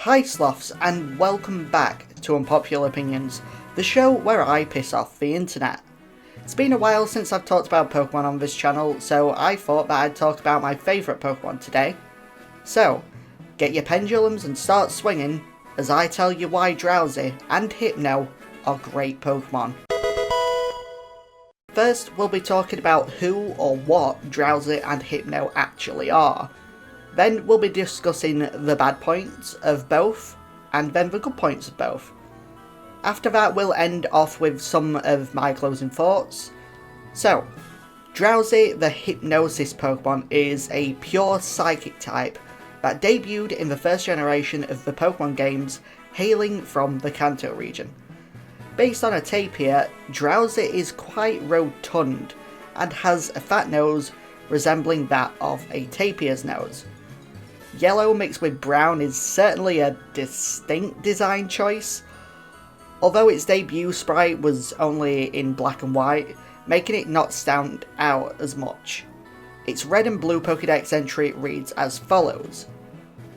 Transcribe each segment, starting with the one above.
Hi Sloths, and welcome back to Unpopular Opinions, the show where I piss off the internet. It's been a while since I've talked about Pokemon on this channel, so I thought that I'd talk about my favourite Pokemon today. So, get your pendulums and start swinging as I tell you why Drowzee and Hypno are great Pokemon. First, we'll be talking about who or what Drowzee and Hypno actually are. Then we'll be discussing the bad points of both, and then the good points of both. After that, we'll end off with some of my closing thoughts. So, Drowzee, the Hypnosis Pokemon, is a pure Psychic type that debuted in the first generation of the Pokemon games, hailing from the Kanto region. Based on a tapir, Drowzee is quite rotund and has a fat nose resembling that of a tapir's nose. Yellow mixed with brown is certainly a distinct design choice, although its debut sprite was only in black and white, making it not stand out as much. Its red and blue Pokédex entry reads as follows: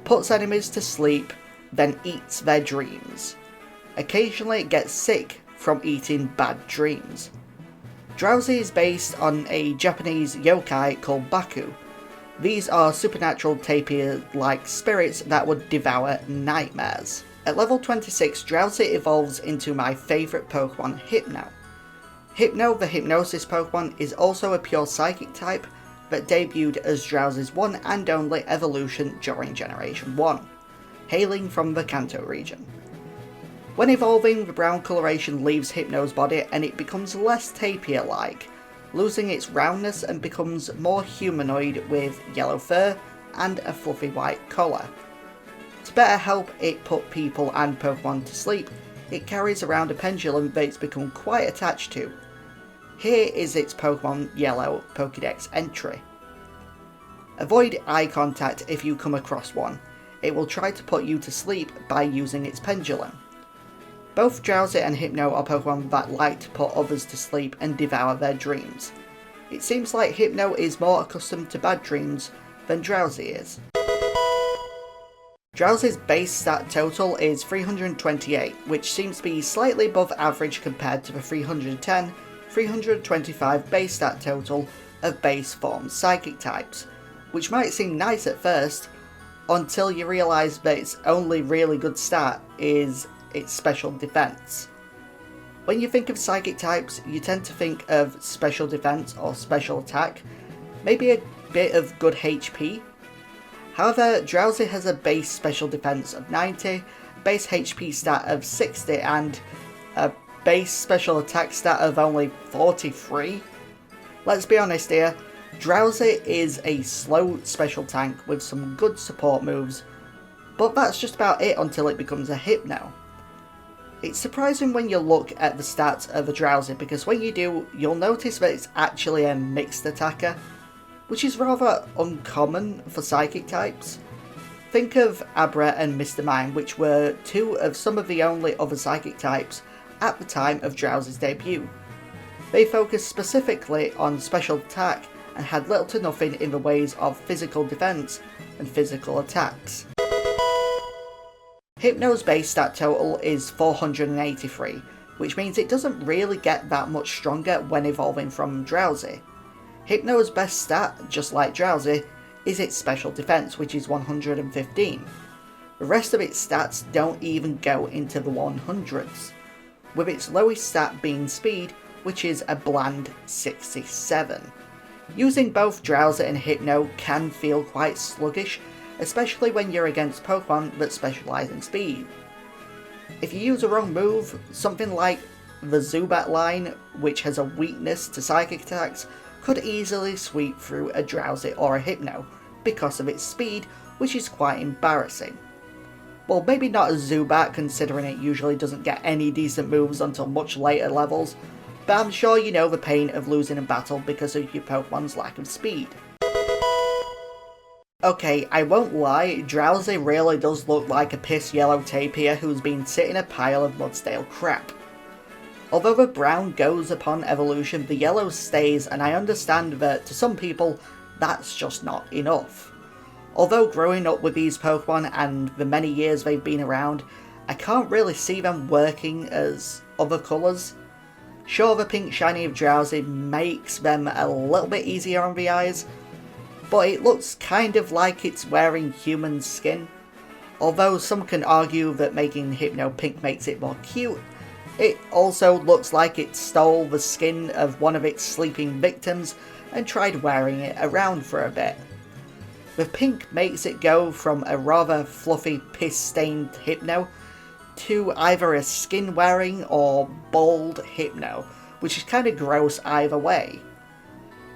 puts enemies to sleep, then eats their dreams. Occasionally it gets sick from eating bad dreams. Drowzee is based on a Japanese yokai called Baku. These are supernatural tapir-like spirits that would devour nightmares. At level 26, Drowzee evolves into my favourite Pokemon, Hypno. Hypno, the Hypnosis Pokemon, is also a pure Psychic type that debuted as Drowzee's one and only evolution during Generation 1, hailing from the Kanto region. When evolving, the brown coloration leaves Hypno's body and it becomes less tapir-like, losing its roundness and becomes more humanoid with yellow fur and a fluffy white collar. To better help it put people and Pokemon to sleep, it carries around a pendulum that it's become quite attached to. Here is its Pokemon Yellow Pokédex entry. Avoid eye contact if you come across one. It will try to put you to sleep by using its pendulum. Both Drowzee and Hypno are Pokemon that like to put others to sleep and devour their dreams. It seems like Hypno is more accustomed to bad dreams than Drowzee is. Drowzee's base stat total is 328, which seems to be slightly above average compared to the 325 base stat total of base form Psychic types, which might seem nice at first, until you realise that its only really good stat is its special defense. When you think of Psychic types, you tend to think of special defense or special attack, maybe a bit of good HP. However, Drowzee has a base special defense of 90, base HP stat of 60, and a base special attack stat of only 43. Let's be honest here, Drowzee is a slow special tank with some good support moves, but that's just about it until it becomes a Hypno. It's surprising when you look at the stats of a Drowzee, because when you do, you'll notice that it's actually a mixed attacker, which is rather uncommon for Psychic types. Think of Abra and Mr. Mime, which were two of some of the only other Psychic types at the time of Drowzee's debut. They focused specifically on special attack and had little to nothing in the ways of physical defense and physical attacks. Hypno's base stat total is 483, which means it doesn't really get that much stronger when evolving from Drowzee. Hypno's best stat, just like Drowzee, is its special defense, which is 115. The rest of its stats don't even go into the 100s, with its lowest stat being speed, which is a bland 67. Using both Drowzee and Hypno can feel quite sluggish, especially when you're against Pokemon that specialise in speed. If you use a wrong move, something like the Zubat line, which has a weakness to Psychic attacks, could easily sweep through a Drowzee or a Hypno because of its speed, which is quite embarrassing. Well, maybe not a Zubat, considering it usually doesn't get any decent moves until much later levels, but I'm sure you know the pain of losing a battle because of your Pokemon's lack of speed. Okay, I won't lie, Drowzee really does look like a piss yellow tapir who's been sitting in a pile of Mudsdale crap. Although the brown goes upon evolution, the yellow stays, and I understand that to some people that's just not enough. Although growing up with these Pokemon and the many years they've been around, I can't really see them working as other colours. Sure, the pink shiny of Drowzee makes them a little bit easier on the eyes, but it looks kind of like it's wearing human skin. Although some can argue that making Hypno pink makes it more cute, it also looks like it stole the skin of one of its sleeping victims and tried wearing it around for a bit. The pink makes it go from a rather fluffy piss-stained Hypno to either a skin-wearing or bald Hypno, which is kind of gross either way.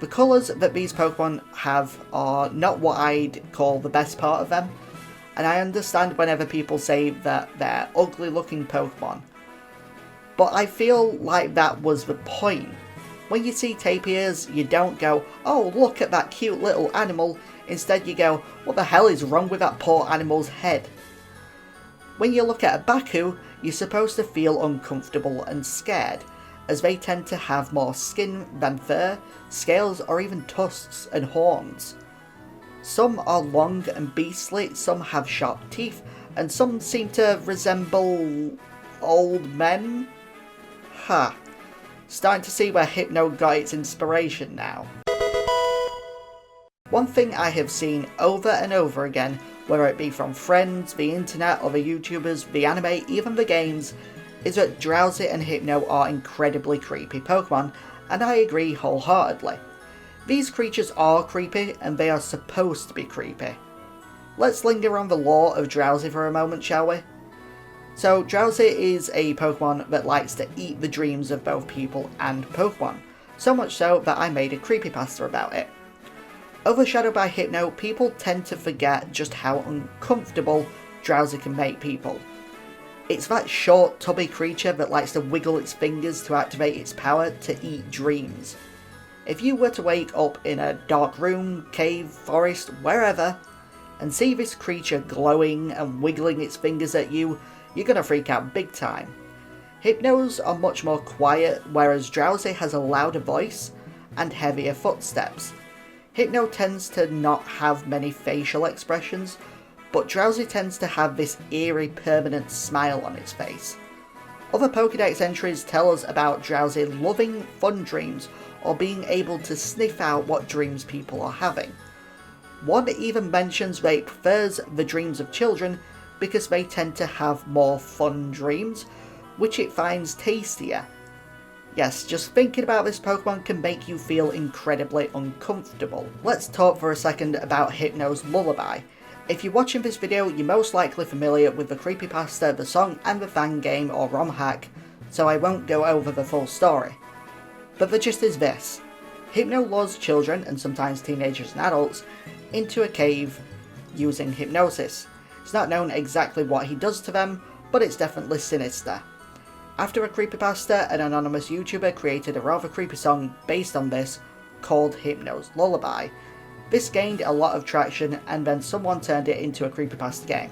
The colours that these Pokemon have are not what I'd call the best part of them, and I understand whenever people say that they're ugly looking Pokemon, but I feel like that was the point. When you see tapirs, you don't go, oh look at that cute little animal, instead you go, what the hell is wrong with that poor animal's head? When you look at a Baku, you're supposed to feel uncomfortable and scared, as they tend to have more skin than fur, scales or even tusks and horns. Some are long and beastly, some have sharp teeth, and some seem to resemble old men? Ha. Starting to see where Hypno got its inspiration now. One thing I have seen over and over again, whether it be from friends, the internet, other YouTubers, the anime, even the games, is that Drowzee and Hypno are incredibly creepy Pokemon, and I agree wholeheartedly. These creatures are creepy, and they are supposed to be creepy. Let's linger on the lore of Drowzee for a moment, shall we? So, Drowzee is a Pokemon that likes to eat the dreams of both people and Pokemon, so much so that I made a creepypasta about it. Overshadowed by Hypno, people tend to forget just how uncomfortable Drowzee can make people. It's that short, tubby creature that likes to wiggle its fingers to activate its power to eat dreams. If you were to wake up in a dark room, cave, forest, wherever, and see this creature glowing and wiggling its fingers at you, you're gonna freak out big time. Hypnos are much more quiet, whereas Drowzee has a louder voice and heavier footsteps. Hypno tends to not have many facial expressions, but Drowzee tends to have this eerie permanent smile on its face. Other Pokédex entries tell us about Drowzee loving fun dreams or being able to sniff out what dreams people are having. One even mentions that it prefers the dreams of children because they tend to have more fun dreams, which it finds tastier. Yes, just thinking about this Pokemon can make you feel incredibly uncomfortable. Let's talk for a second about Hypno's lullaby. If you're watching this video, you're most likely familiar with the creepypasta, the song, and the fan game or ROM hack, so I won't go over the full story. But the gist is this: Hypno lures children, and sometimes teenagers and adults, into a cave using hypnosis. It's not known exactly what he does to them, but it's definitely sinister. After a creepypasta, an anonymous YouTuber created a rather creepy song based on this, called Hypno's Lullaby. This gained a lot of traction, and then someone turned it into a creepypasta game.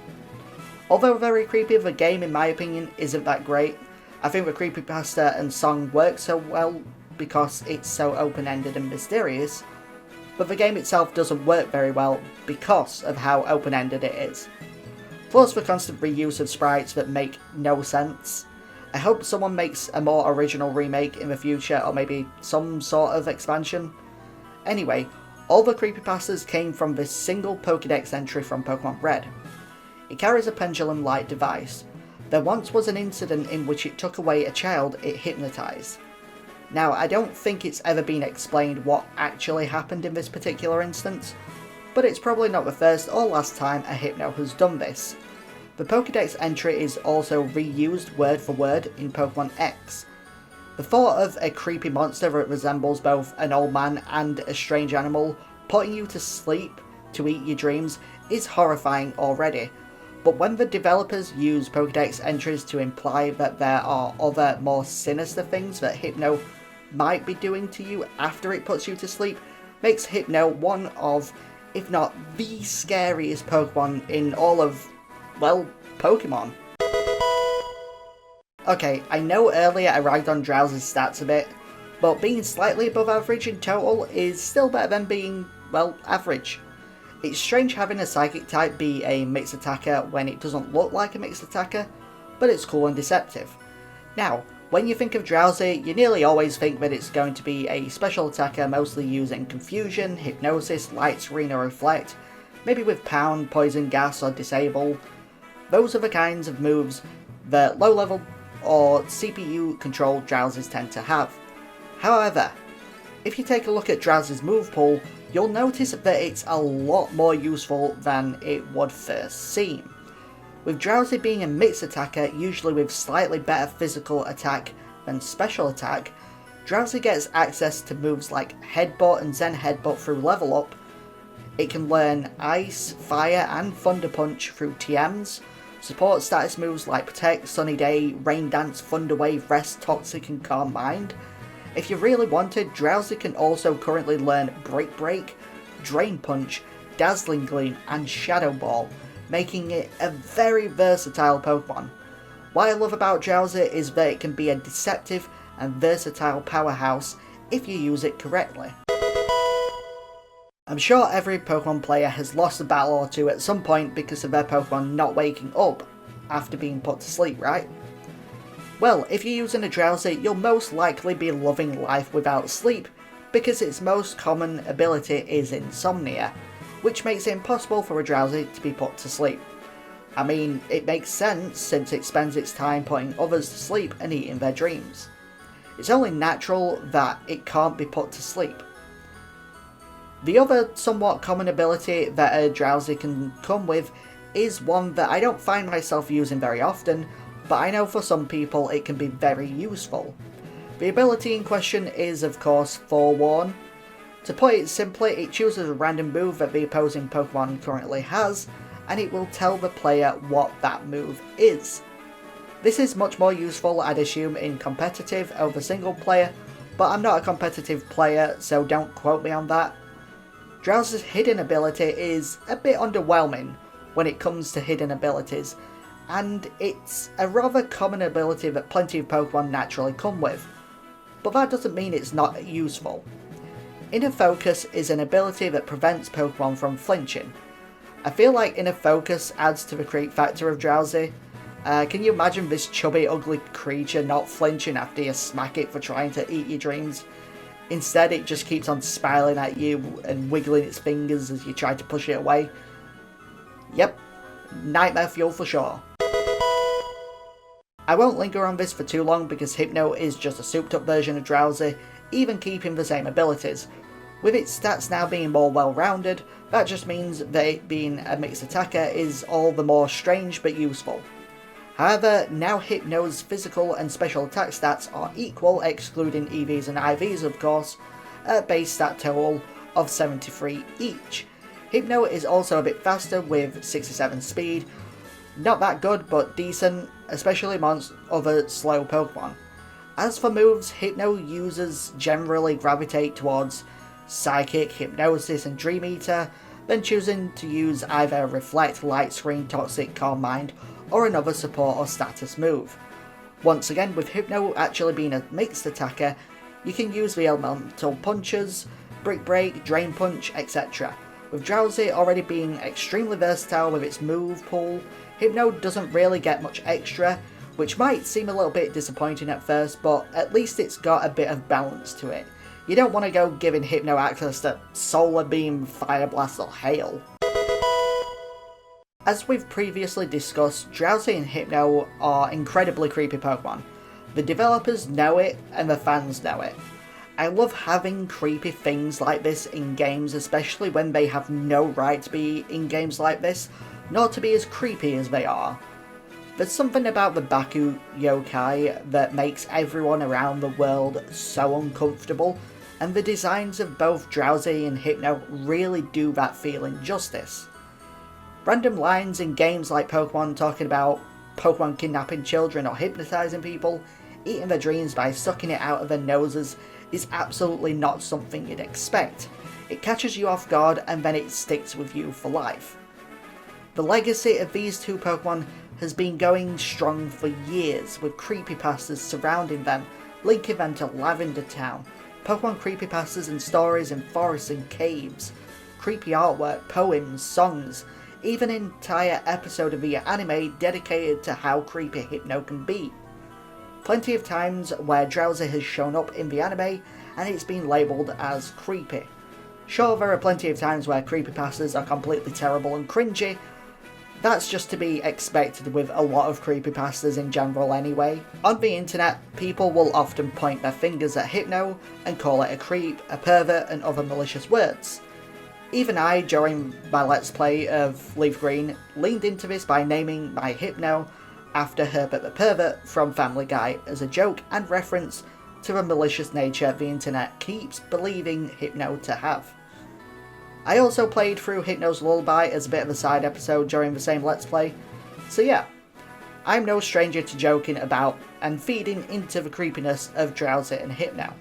Although very creepy, the game in my opinion isn't that great. I think the creepypasta and song work so well because it's so open-ended and mysterious, but the game itself doesn't work very well because of how open-ended it is. Plus the constant reuse of sprites that make no sense. I hope someone makes a more original remake in the future, or maybe some sort of expansion. Anyway, all the creepypastas came from this single Pokédex entry from Pokemon Red. It carries a pendulum-like device. There once was an incident in which it took away a child it hypnotised. Now, I don't think it's ever been explained what actually happened in this particular instance, but it's probably not the first or last time a Hypno has done this. The Pokédex entry is also reused word for word in Pokemon X. The thought of a creepy monster that resembles both an old man and a strange animal putting you to sleep to eat your dreams is horrifying already, but when the developers use Pokédex entries to imply that there are other more sinister things that Hypno might be doing to you after it puts you to sleep, makes Hypno one of, if not the scariest Pokemon in all of, well, Pokemon. Okay, I know earlier I ragged on Drowzee's stats a bit, but being slightly above average in total is still better than being, well, average. It's strange having a psychic type be a mixed attacker when it doesn't look like a mixed attacker, but it's cool and deceptive. Now, when you think of Drowzee, you nearly always think that it's going to be a special attacker mostly using Confusion, Hypnosis, Light Screen or Reflect, maybe with Pound, Poison Gas or Disable. Those are the kinds of moves that low level or CPU controlled Drowzees tend to have. However, if you take a look at Drowzee's move pool, you'll notice that it's a lot more useful than it would first seem. With Drowzee being a mixed attacker, usually with slightly better physical attack than special attack, Drowzee gets access to moves like Headbutt and Zen Headbutt through level up. It can learn Ice, Fire and Thunder Punch through TMs, support status moves like Protect, Sunny Day, Rain Dance, Thunder Wave, Rest, Toxic and Calm Mind. If you really wanted, Drowzee can also currently learn Break, Drain Punch, Dazzling Gleam and Shadow Ball, making it a very versatile Pokemon. What I love about Drowzee is that it can be a deceptive and versatile powerhouse if you use it correctly. I'm sure every Pokemon player has lost a battle or two at some point because of their Pokemon not waking up after being put to sleep, right? Well, if you're using a Drowzee, you'll most likely be loving life without sleep, because its most common ability is Insomnia, which makes it impossible for a Drowzee to be put to sleep. I mean, it makes sense since it spends its time putting others to sleep and eating their dreams. It's only natural that it can't be put to sleep. The other somewhat common ability that a Drowzee can come with is one that I don't find myself using very often, but I know for some people it can be very useful. The ability in question is of course Forewarn. To put it simply, it chooses a random move that the opposing Pokemon currently has, and it will tell the player what that move is. This is much more useful, I'd assume, in competitive over single player, but I'm not a competitive player, so don't quote me on that. Drowzee's hidden ability is a bit underwhelming when it comes to hidden abilities, and it's a rather common ability that plenty of Pokemon naturally come with, but that doesn't mean it's not useful. Inner Focus is an ability that prevents Pokemon from flinching. I feel like Inner Focus adds to the creep factor of Drowzee. Can you imagine this chubby, ugly creature not flinching after you smack it for trying to eat your dreams? Instead, it just keeps on smiling at you and wiggling its fingers as you try to push it away. Yep, nightmare fuel for sure. I won't linger on this for too long because Hypno is just a souped up version of Drowzee, even keeping the same abilities. With its stats now being more well rounded, that just means that it being a mixed attacker is all the more strange but useful. However, now Hypno's physical and special attack stats are equal, excluding EVs and IVs of course, a base stat total of 73 each. Hypno is also a bit faster with 67 speed, not that good but decent, especially amongst other slow Pokemon. As for moves, Hypno users generally gravitate towards Psychic, Hypnosis and Dream Eater, then choosing to use either Reflect, Light Screen, Toxic, Calm Mind, or another support or status move. Once again, with Hypno actually being a mixed attacker, you can use the elemental punches, Brick Break, Drain Punch, etc. With Drowzee already being extremely versatile with its move pool, Hypno doesn't really get much extra, which might seem a little bit disappointing at first, but at least it's got a bit of balance to it. You don't want to go giving Hypno access to Solar Beam, Fire Blast or Hail. As we've previously discussed, Drowzee and Hypno are incredibly creepy Pokemon. The developers know it, and the fans know it. I love having creepy things like this in games, especially when they have no right to be in games like this, nor to be as creepy as they are. There's something about the Baku yokai that makes everyone around the world so uncomfortable, and the designs of both Drowzee and Hypno really do that feeling justice. Random lines in games like Pokemon talking about Pokemon kidnapping children or hypnotising people, eating their dreams by sucking it out of their noses, is absolutely not something you'd expect. It catches you off guard and then it sticks with you for life. The legacy of these two Pokemon has been going strong for years, with creepypastas surrounding them, linking them to Lavender Town, Pokemon creepypastas and stories in forests and caves, creepy artwork, poems, songs, even an entire episode of the anime dedicated to how creepy Hypno can be. Plenty of times where Drowzee has shown up in the anime and it's been labelled as creepy. Sure, there are plenty of times where creepypastas are completely terrible and cringy. That's just to be expected with a lot of creepypastas in general anyway. On the internet, people will often point their fingers at Hypno and call it a creep, a pervert, and other malicious words. Even I, during my Let's Play of Leaf Green, leaned into this by naming my Hypno after Herbert the Pervert from Family Guy as a joke and reference to the malicious nature the internet keeps believing Hypno to have. I also played through Hypno's Lullaby as a bit of a side episode during the same Let's Play, so yeah, I'm no stranger to joking about and feeding into the creepiness of Drowzee and Hypno.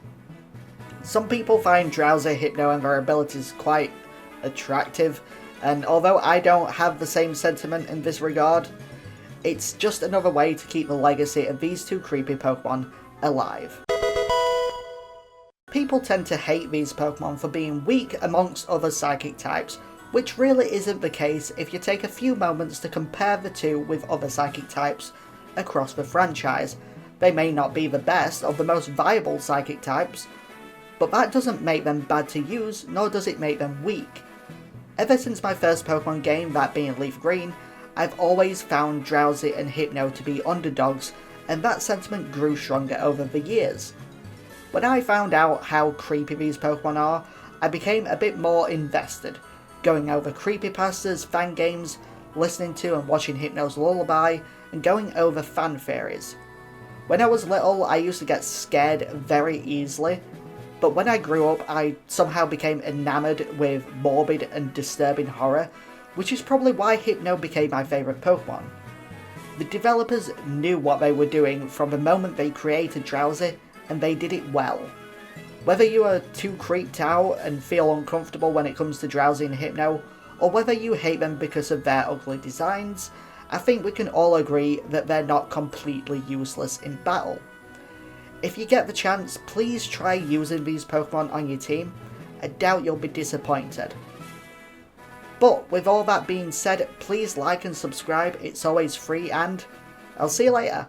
Some people find Drowzee, Hypno and their abilities quite attractive, and although I don't have the same sentiment in this regard, it's just another way to keep the legacy of these two creepy Pokemon alive. People tend to hate these Pokemon for being weak amongst other psychic types, which really isn't the case if you take a few moments to compare the two with other psychic types across the franchise. They may not be the best or the most viable psychic types, but that doesn't make them bad to use, nor does it make them weak. Ever since my first Pokemon game, that being Leaf Green, I've always found Drowzee and Hypno to be underdogs, and that sentiment grew stronger over the years. When I found out how creepy these Pokemon are, I became a bit more invested, going over creepypastas, fan games, listening to and watching Hypno's Lullaby, and going over fan theories. When I was little, I used to get scared very easily, but when I grew up, I somehow became enamoured with morbid and disturbing horror, which is probably why Hypno became my favourite Pokemon. The developers knew what they were doing from the moment they created Drowzee, and they did it well. Whether you are too creeped out and feel uncomfortable when it comes to Drowzee and Hypno, or whether you hate them because of their ugly designs, I think we can all agree that they're not completely useless in battle. If you get the chance, please try using these Pokemon on your team. I doubt you'll be disappointed. But with all that being said, please like and subscribe, it's always free, and I'll see you later.